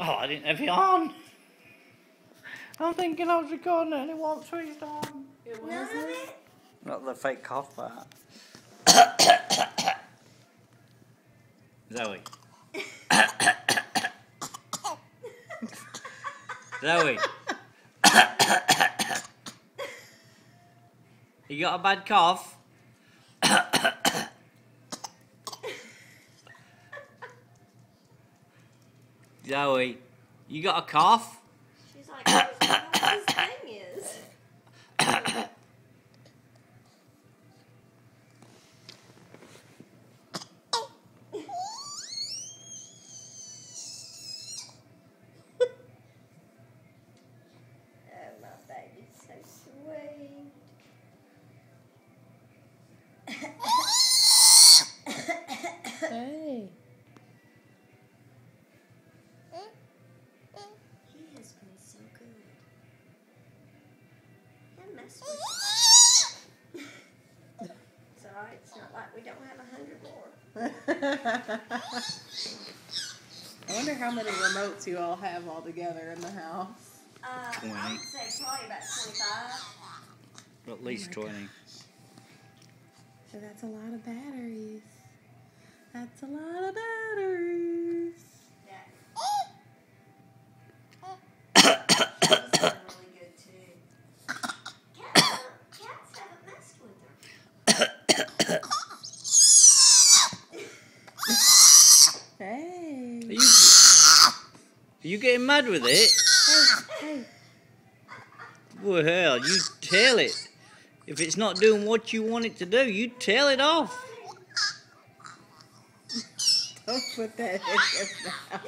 Oh, I didn't have it on. I'm thinking I was recording it and it wasn't switched on. It wasn't? Not the fake cough part. Zoe. Zoe. You got a bad cough? Zoe, you got a cough? She's like, I don't know what this thing is. Oh, my baby's so sweet. Hey. He has been so good. And mess with you. It's alright, it's not like we don't have 100 more. I wonder how many remotes you all have all together in the house. 20. I would say probably about 25. At least 20. So that's a lot of batteries. That's a lot of batteries. Yeah. She's been really good too. Cats haven't messed with her. Hey. Are you getting mad with it? Hey. Well, hell, you tell it. If it's not doing what you want it to do, you tell it off. Don't put that in your mouth.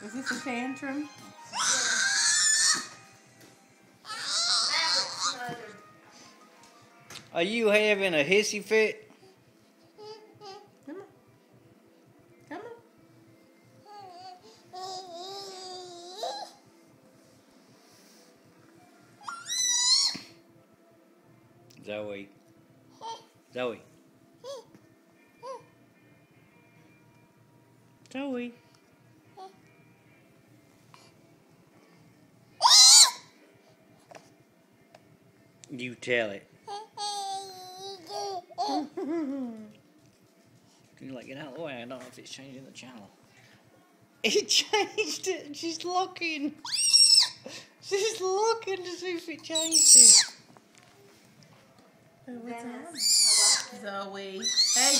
Is this a tantrum? Are you having a hissy fit? Come on. Come on. Zoe. Zoe. Zoe. You tell it. Can you like get out of the way? I don't know if it's changing the channel. It changed it. She's looking. She's looking to see if it changed it. What's on? Zoe. Hey.